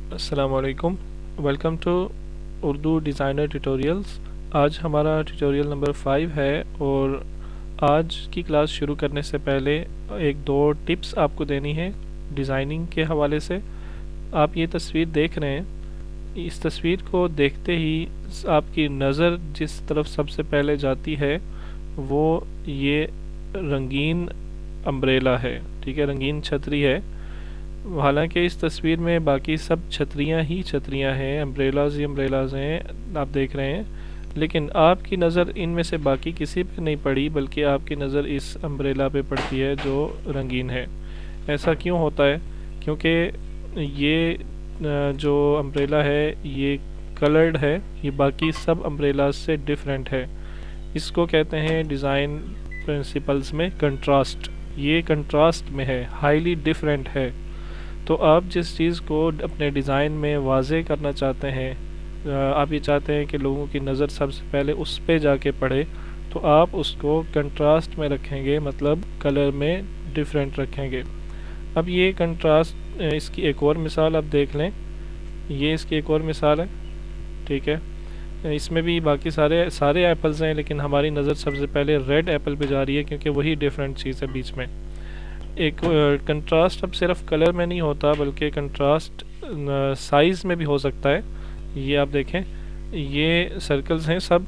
अस्सलामुअलैकुम। Welcome to Urdu designer tutorials. आज हमारा ट्यूटोरियल नंबर 5 है और आज की क्लास शुरू करने से पहले एक दो टिप्स आपको देनी है डिज़ाइनिंग के हवाले से। आप ये तस्वीर देख रहे हैं, इस तस्वीर को देखते ही आपकी नज़र जिस तरफ सबसे पहले जाती है वो ये रंगीन अम्ब्रेला है। ठीक है, रंगीन छतरी है। हालांकि इस तस्वीर में बाकी सब छतरियां ही छतरियां हैं, अम्ब्रेलाज ही अम्ब्रेलाज हैं, आप देख रहे हैं, लेकिन आपकी नज़र इनमें से बाकी किसी पे नहीं पड़ी, बल्कि आपकी नज़र इस अम्ब्रेला पे पड़ती है जो रंगीन है। ऐसा क्यों होता है? क्योंकि ये जो अम्ब्रेला है ये कलर्ड है, ये बाकी सब अम्ब्रेलाज से डिफरेंट है। इसको कहते हैं डिज़ाइन प्रिंसिपल्स में कंट्रास्ट। ये कंट्रास्ट में है, हाईली डिफरेंट है। तो आप जिस चीज़ को अपने डिज़ाइन में वाज़े करना चाहते हैं, आप ये चाहते हैं कि लोगों की नज़र सबसे पहले उस पे जाके पड़े, तो आप उसको कंट्रास्ट में रखेंगे, मतलब कलर में डिफरेंट रखेंगे। अब ये कंट्रास्ट, इसकी एक और मिसाल आप देख लें। ये इसकी एक और मिसाल है। ठीक है, इसमें भी बाकी सारे सारे एप्पल्स हैं, लेकिन हमारी नज़र सबसे पहले रेड एप्पल पे जा रही है क्योंकि वही डिफरेंट चीज़ है बीच में। एक कंट्रास्ट अब सिर्फ कलर में नहीं होता, बल्कि कंट्रास्ट साइज़ में भी हो सकता है। ये आप देखें, ये सर्कल्स हैं सब,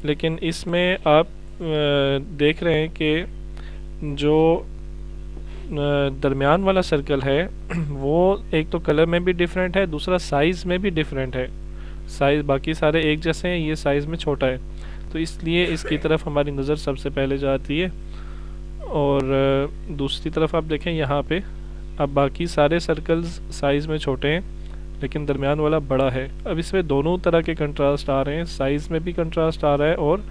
लेकिन इसमें आप देख रहे हैं कि जो दरमियान वाला सर्कल है वो एक तो कलर में भी डिफरेंट है, दूसरा साइज़ में भी डिफरेंट है। साइज़ बाकी सारे एक जैसे हैं, ये साइज़ में छोटा है, तो इसलिए इसकी तरफ हमारी नज़र सबसे पहले जाती है। और दूसरी तरफ आप देखें यहाँ पे, अब बाकी सारे सर्कल्स साइज़ में छोटे हैं, लेकिन दरमियान वाला बड़ा है। अब इसमें दोनों तरह के कंट्रास्ट आ रहे हैं, साइज़ में भी कंट्रास्ट आ रहा है और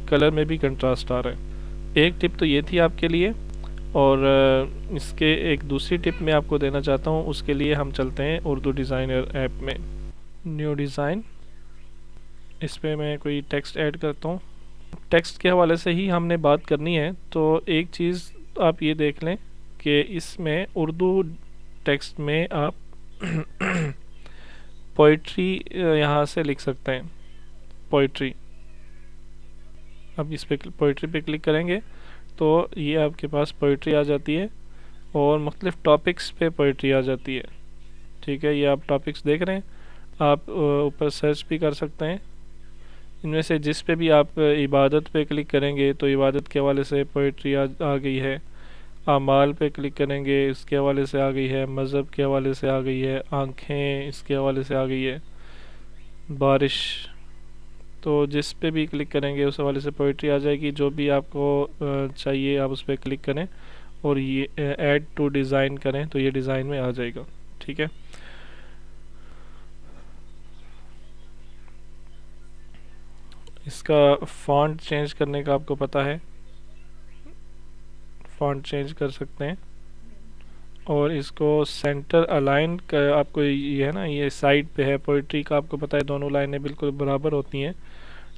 कलर में भी कंट्रास्ट आ रहा है। एक टिप तो ये थी आपके लिए, और इसके एक दूसरी टिप मैं आपको देना चाहता हूँ। उसके लिए हम चलते हैं उर्दू डिज़ाइनर ऐप में, न्यू डिज़ाइन। इस पर मैं कोई टेक्स्ट ऐड करता हूँ। टेक्स्ट के हवाले से ही हमने बात करनी है, तो एक चीज़ आप ये देख लें कि इसमें उर्दू टेक्स्ट में आप पोइट्री यहाँ से लिख सकते हैं, पोइट्री। अब इस पे पोइट्री पे क्लिक करेंगे तो ये आपके पास पोइट्री आ जाती है और मुख्तलिफ़ टॉपिक्स पे पोइट्री आ जाती है। ठीक है, ये आप टॉपिक्स देख रहे हैं। आप ऊपर सर्च भी कर सकते हैं। इनमें से जिस पे भी आप इबादत पे क्लिक करेंगे तो इबादत के हवाले से पोइट्री आ गई है। आमाल पे क्लिक करेंगे, इसके हवाले से आ गई है। मज़हब के हवाले से आ गई है। आँखें, इसके हवाले से आ गई है। बारिश, तो जिस पे भी क्लिक करेंगे उस हवाले से पोइट्री आ जाएगी। जो भी आपको चाहिए आप उस पर क्लिक करें और ये ऐड टू डिज़ाइन करें तो ये डिज़ाइन में आ जाएगा। ठीक है, इसका फ़ॉन्ट चेंज करने का आपको पता है, फ़ॉन्ट चेंज कर सकते हैं। और इसको सेंटर अलाइन का आपको ये है ना, ये साइड पे है पोइट्री का, आपको पता है दोनों लाइनें बिल्कुल बराबर होती हैं।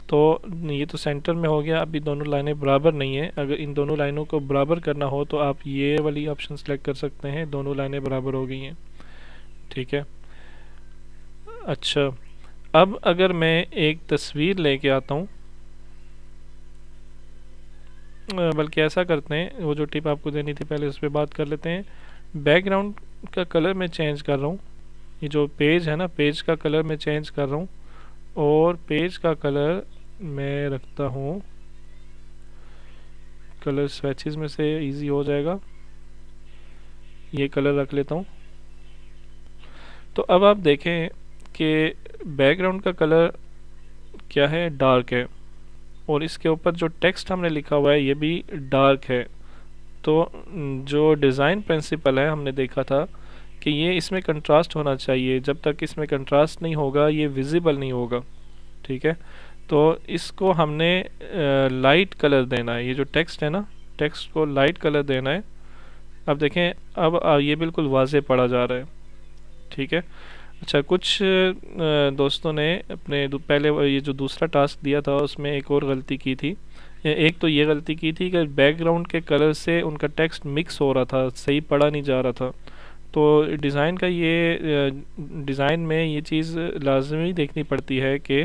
तो ये तो सेंटर में हो गया, अभी दोनों लाइनें बराबर नहीं है। अगर इन दोनों लाइनों को बराबर करना हो तो आप ये वाली ऑप्शन सेलेक्ट कर सकते हैं, दोनों लाइनें बराबर हो गई हैं। ठीक है, अच्छा, अब अगर मैं एक तस्वीर लेके आता हूँ, बल्कि ऐसा करते हैं, वो जो टिप आपको देनी थी पहले उस पर बात कर लेते हैं। बैकग्राउंड का कलर मैं चेंज कर रहा हूँ। ये जो पेज है ना, पेज का कलर मैं चेंज कर रहा हूँ और पेज का कलर मैं रखता हूँ, कलर स्वेचेस में से इजी हो जाएगा, ये कलर रख लेता हूँ। तो अब आप देखें कि बैकग्राउंड का कलर क्या है, डार्क है, और इसके ऊपर जो टेक्स्ट हमने लिखा हुआ है ये भी डार्क है। तो जो डिज़ाइन प्रिंसिपल है, हमने देखा था कि ये इसमें कंट्रास्ट होना चाहिए। जब तक इसमें कंट्रास्ट नहीं होगा ये विजिबल नहीं होगा। ठीक है, तो इसको हमने लाइट कलर देना है। ये जो टेक्स्ट है ना, टेक्स्ट को लाइट कलर देना है। अब देखें, अब ये बिल्कुल वाज़े पढ़ा जा रहा है। ठीक है, अच्छा, कुछ दोस्तों ने अपने पहले ये जो दूसरा टास्क दिया था उसमें एक और गलती की थी। एक तो ये गलती की थी कि बैकग्राउंड के कलर से उनका टेक्स्ट मिक्स हो रहा था, सही पढ़ा नहीं जा रहा था। तो डिज़ाइन का ये डिज़ाइन में ये चीज़ लाजमी देखनी पड़ती है कि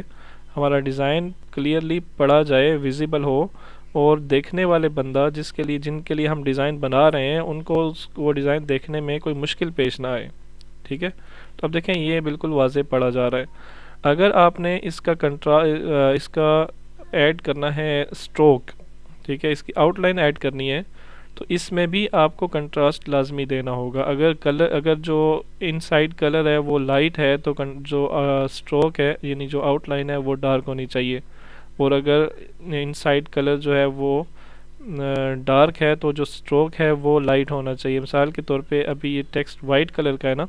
हमारा डिज़ाइन क्लियरली पढ़ा जाए, विजिबल हो, और देखने वाले बंदा जिनके लिए हम डिज़ाइन बना रहे हैं उनको वो डिज़ाइन देखने में कोई मुश्किल पेश ना आए। ठीक है, तो अब देखें ये बिल्कुल वाज़े पढ़ा जा रहा है। अगर आपने इसका ऐड करना है स्ट्रोक, ठीक है, इसकी आउटलाइन ऐड करनी है, तो इसमें भी आपको कंट्रास्ट लाजमी देना होगा। अगर जो इनसाइड कलर है वो लाइट है तो जो स्ट्रोक है यानी जो आउटलाइन है वो डार्क होनी चाहिए, और अगर इनसाइड कलर जो है वो डार्क है तो जो स्ट्रोक है वो लाइट होना चाहिए। मिसाल के तौर पे अभी ये टेक्स्ट वाइट कलर का है ना,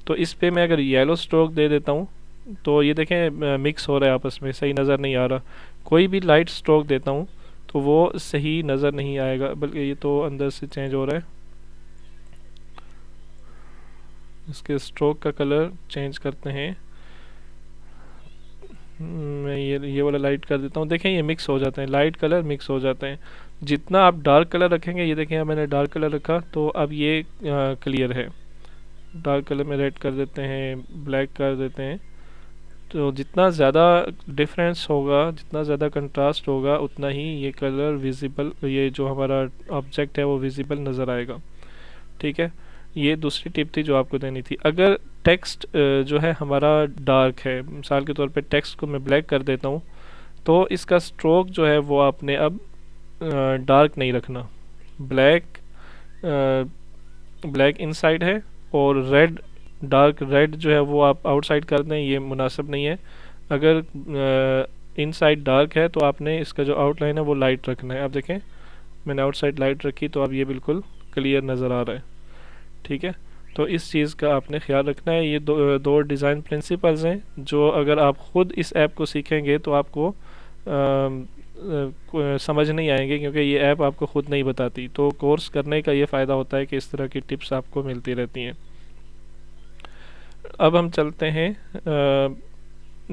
तो इस पे मैं अगर येलो स्ट्रोक दे देता हूँ तो ये देखें मिक्स हो रहा है आपस में, सही नज़र नहीं आ रहा। कोई भी लाइट स्ट्रोक देता हूँ तो वो सही नज़र नहीं आएगा, बल्कि ये तो अंदर से चेंज हो रहा है। इसके स्ट्रोक का कलर चेंज करते हैं। मैं ये वाला लाइट कर देता हूँ। देखें ये मिक्स हो जाते हैं, लाइट कलर मिक्स हो जाते हैं। जितना आप डार्क कलर रखेंगे, ये देखें मैंने डार्क कलर रखा तो अब ये क्लियर है। डार्क कलर में रेड कर देते हैं, ब्लैक कर देते हैं। तो जितना ज़्यादा डिफरेंस होगा, जितना ज़्यादा कंट्रास्ट होगा, उतना ही ये कलर विजिबल, ये जो हमारा ऑब्जेक्ट है वो विजिबल नज़र आएगा। ठीक है, ये दूसरी टिप थी जो आपको देनी थी। अगर टेक्स्ट जो है हमारा डार्क है, मिसाल के तौर पे टेक्स्ट को मैं ब्लैक कर देता हूँ, तो इसका स्ट्रोक जो है वो आपने अब डार्क नहीं रखना। ब्लैक ब्लैक इनसाइड है और डार्क रेड जो है वो आप आउटसाइड कर दें, ये मुनासिब नहीं है। अगर इनसाइड डार्क है तो आपने इसका जो आउटलाइन है वो लाइट रखना है। आप देखें मैंने आउटसाइड लाइट रखी तो अब ये बिल्कुल क्लियर नज़र आ रहा है। ठीक है, तो इस चीज़ का आपने ख्याल रखना है। ये दो डिज़ाइन प्रिंसिपल्स हैं जो अगर आप ख़ुद इस ऐप को सीखेंगे तो आपको समझ नहीं आएंगे, क्योंकि ये ऐप आपको ख़ुद नहीं बताती। तो कोर्स करने का ये फ़ायदा होता है कि इस तरह की टिप्स आपको मिलती रहती हैं। अब हम चलते हैं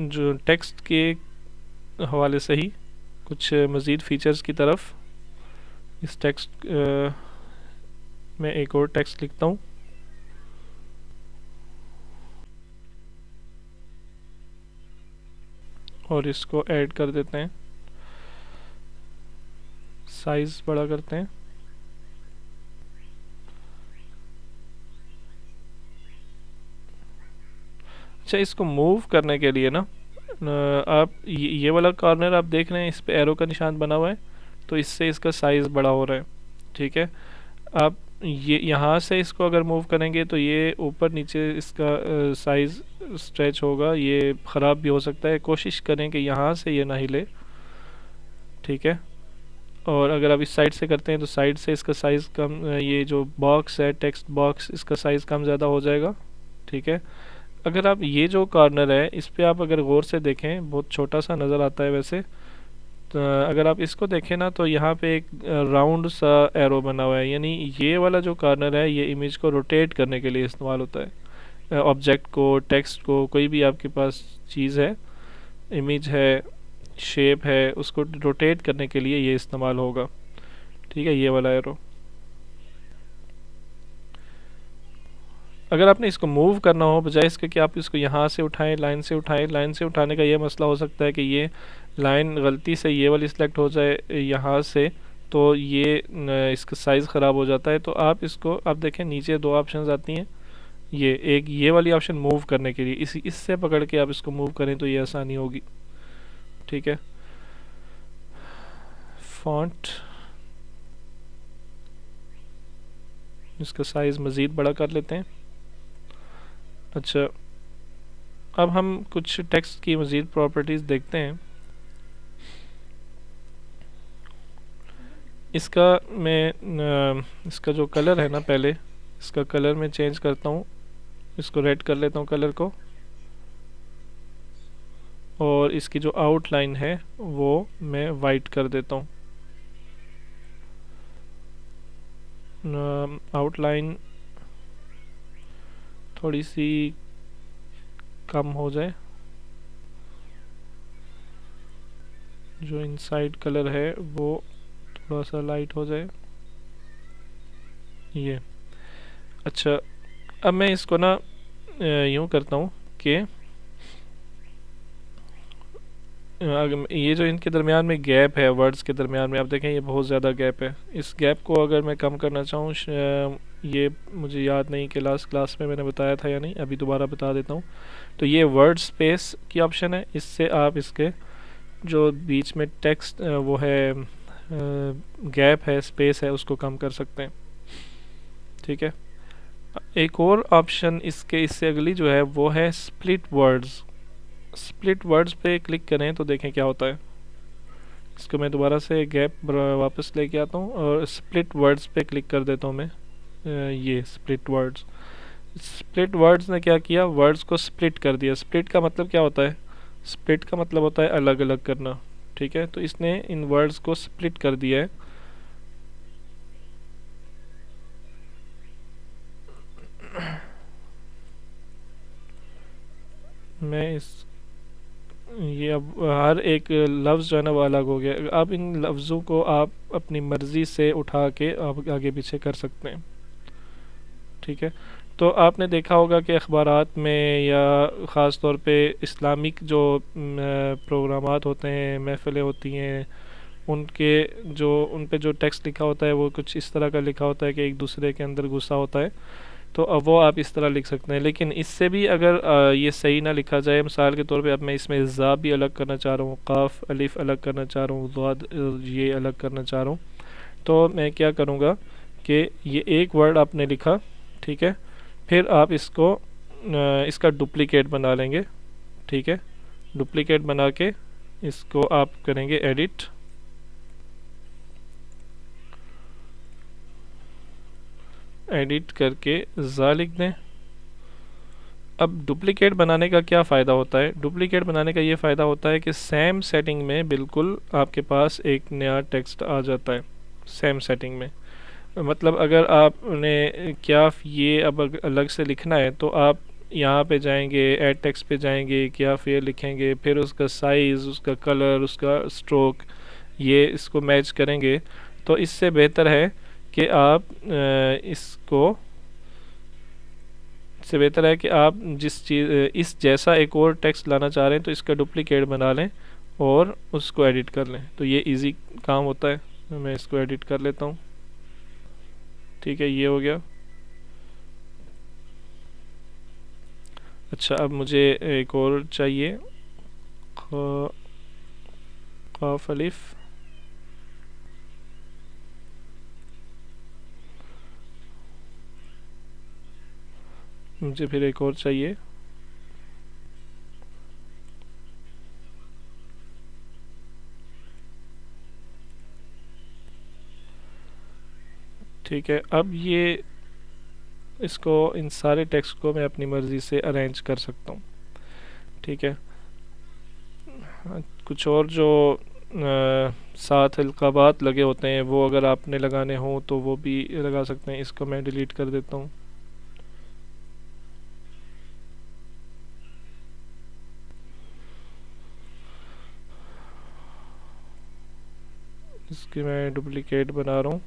जो टेक्स्ट के हवाले से ही कुछ मज़ीद फ़ीचर्स की तरफ। इस टेक्स्ट में एक और टेक्स्ट लिखता हूँ और इसको ऐड कर देते हैं, साइज़ बड़ा करते हैं। अच्छा, इसको मूव करने के लिए ना आप ये वाला कॉर्नर आप देख रहे हैं, इस पे एरो का निशान बना हुआ है, तो इससे इसका साइज़ बड़ा हो रहा है। ठीक है, आप ये यहाँ से इसको अगर मूव करेंगे तो ये ऊपर नीचे इसका साइज़ स्ट्रेच होगा, ये ख़राब भी हो सकता है। कोशिश करें कि यहाँ से ये ना हिले। ठीक है, और अगर आप इस साइड से करते हैं तो साइड से इसका साइज़ कम, ये जो बॉक्स है टेक्स्ट बॉक्स, इसका साइज़ कम ज़्यादा हो जाएगा। ठीक है, अगर आप ये जो कॉर्नर है इस पे आप अगर गौर से देखें, बहुत छोटा सा नज़र आता है वैसे, तो अगर आप इसको देखें ना तो यहाँ पे एक राउंड सा एरो बना हुआ है, यानी ये वाला जो कॉर्नर है ये इमेज को रोटेट करने के लिए इस्तेमाल होता है। ऑब्जेक्ट को, टेक्स्ट को, कोई भी आपके पास चीज़ है, इमेज है, शेप है, उसको रोटेट करने के लिए ये इस्तेमाल होगा। ठीक है, ये वाला एरो। अगर आपने इसको मूव करना हो, बजाय इसके कि आप इसको यहाँ से उठाएं, लाइन से उठाएं, लाइन से उठाने का ये मसला हो सकता है कि ये लाइन गलती से ये वाली सिलेक्ट हो जाए यहाँ से, तो ये इसका साइज़ ख़राब हो जाता है। तो आप इसको, आप देखें नीचे दो ऑप्शंस आती हैं, ये वाली ऑप्शन मूव करने के लिए, इससे पकड़ के आप इसको मूव करें तो ये आसानी होगी। ठीक है, फॉन्ट, इसका साइज़ मज़ीद बड़ा कर लेते हैं। अच्छा, अब हम कुछ टेक्स्ट की मज़ीद प्रॉपर्टीज़ देखते हैं। इसका जो कलर है ना, पहले इसका कलर मैं चेंज करता हूँ, इसको रेड कर लेता हूँ कलर को, और इसकी जो आउटलाइन है वो मैं वाइट कर देता हूँ। आउटलाइन थोड़ी सी कम हो जाए, जो इनसाइड कलर है वो थोड़ा सा लाइट हो जाए। ये अच्छा, अब मैं इसको ना यूँ करता हूँ कि अगर ये जो इनके दरमियान में गैप है, वर्ड्स के दरमियान में आप देखें ये बहुत ज़्यादा गैप है। इस गैप को अगर मैं कम करना चाहूँ, ये मुझे याद नहीं कि लास्ट क्लास में मैंने बताया था या नहीं, अभी दोबारा बता देता हूँ। तो ये वर्ड स्पेस की ऑप्शन है, इससे आप इसके जो बीच में टेक्स्ट वो है गैप है, स्पेस है, उसको कम कर सकते हैं। ठीक है। एक और ऑप्शन इसके इससे अगली जो है वो है स्प्लिट वर्ड्स। स्प्लिट वर्ड्स पे क्लिक करें तो देखें क्या होता है। इसको मैं दोबारा से गैप वापस लेके आता हूँ और स्प्लिट वर्ड्स पे क्लिक कर देता हूँ मैं। ये स्प्लिट वर्ड्स, स्प्लिट वर्ड्स ने क्या किया, वर्ड्स को स्प्लिट कर दिया। स्प्लिट का मतलब क्या होता है? स्प्लिट का मतलब होता है अलग अलग करना। ठीक है, तो इसने इन वर्ड्स को स्प्लिट कर दिया है। मैं इस ये अब हर एक लफ्ज़ जो है ना वो अलग हो गया। अब इन लफ्ज़ों को आप अपनी मर्ज़ी से उठा के आप आगे पीछे कर सकते हैं। ठीक है, तो आपने देखा होगा कि अखबारात में या ख़ास तौर पे इस्लामिक जो प्रोग्रामात होते हैं, महफ़िलें होती हैं, उनके जो उन पे जो टेक्स्ट लिखा होता है वो कुछ इस तरह का लिखा होता है कि एक दूसरे के अंदर घुसा होता है। तो अब वो आप इस तरह लिख सकते हैं, लेकिन इससे भी अगर ये सही ना लिखा जाए, मिसाल के तौर पे अब मैं इसमें ज़ा भी अलग करना चाह रहा हूँ, काफ अलिफ अलग करना चाह रहा हूँ, ज़ाद ये अलग करना चाह रहा हूँ, तो मैं क्या करूँगा कि ये एक वर्ड आपने लिखा, ठीक है, फिर आप इसको इसका डुप्लिकेट बना लेंगे। ठीक है, डुप्लिकेट बना के इसको आप करेंगे एडिट, एडिट करके ज़ा लिख दें। अब डुप्लिकेट बनाने का क्या फ़ायदा होता है? डुप्लिकेट बनाने का ये फ़ायदा होता है कि सेम सेटिंग में बिल्कुल आपके पास एक नया टेक्स्ट आ जाता है, सेम सेटिंग में। मतलब अगर आपने क्या ये अब अलग से लिखना है तो आप यहाँ पे जाएंगे, ऐड टेक्स्ट पे जाएंगे, क्या फिर लिखेंगे, फिर उसका साइज़, उसका कलर, उसका स्ट्रोक, ये इसको मैच करेंगे। तो इससे बेहतर है कि आप इससे बेहतर है कि आप जिस चीज़ इस जैसा एक और टेक्स्ट लाना चाह रहे हैं तो इसका डुप्लीकेट बना लें और उसको एडिट कर लें, तो ये इजी काम होता है। मैं इसको एडिट कर लेता हूँ। ठीक है, ये हो गया। अच्छा, अब मुझे एक और चाहिए, काफ अलिफ, मुझे फिर एक और चाहिए। ठीक है, अब ये इसको इन सारे टेक्स्ट को मैं अपनी मर्ज़ी से अरेंज कर सकता हूँ। ठीक है, कुछ और जो साथ अलक़ाबात लगे होते हैं वो अगर आपने लगाने हों तो वो भी लगा सकते हैं। इसको मैं डिलीट कर देता हूँ। इसकी मैं डुप्लिकेट बना रहा हूँ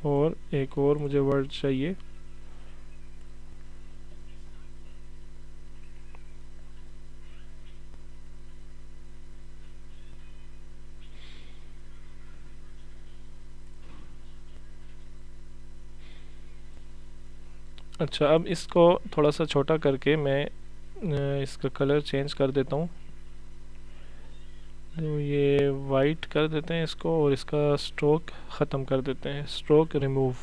और एक और मुझे वर्ड चाहिए। अच्छा, अब इसको थोड़ा सा छोटा करके मैं इसका कलर चेंज कर देता हूँ। तो ये वाइट कर देते हैं इसको और इसका स्ट्रोक ख़त्म कर देते हैं, स्ट्रोक रिमूव।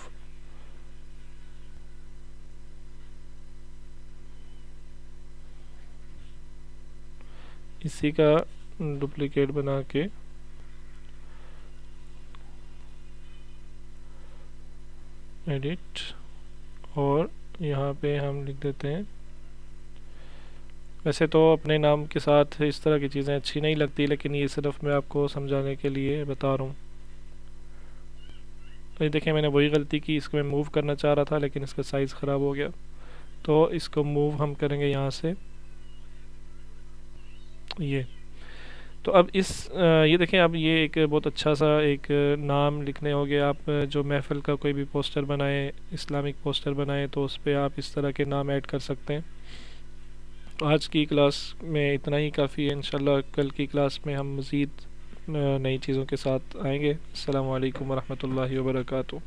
इसी का डुप्लिकेट बना के एडिट, और यहाँ पे हम लिख देते हैं। वैसे तो अपने नाम के साथ इस तरह की चीज़ें अच्छी नहीं लगती, लेकिन ये सिर्फ मैं आपको समझाने के लिए बता रहा हूँ। तो ये देखें, मैंने वही गलती की, इसको मैं मूव करना चाह रहा था लेकिन इसका साइज़ ख़राब हो गया। तो इसको मूव हम करेंगे यहाँ से, ये। तो अब ये देखें, अब ये एक बहुत अच्छा सा एक नाम लिखने हो गया। आप जो महफ़िल का कोई भी पोस्टर बनाएं, इस्लामिक पोस्टर बनाएं, तो उस पे आप इस तरह के नाम ऐड कर सकते हैं। तो आज की क्लास में इतना ही काफ़ी है। इंशाल्लाह कल की क्लास में हम मज़ीद नई चीज़ों के साथ आएंगे। अस्सलामु अलैकुम वरहमतुल्लाहि वबरकातुहू।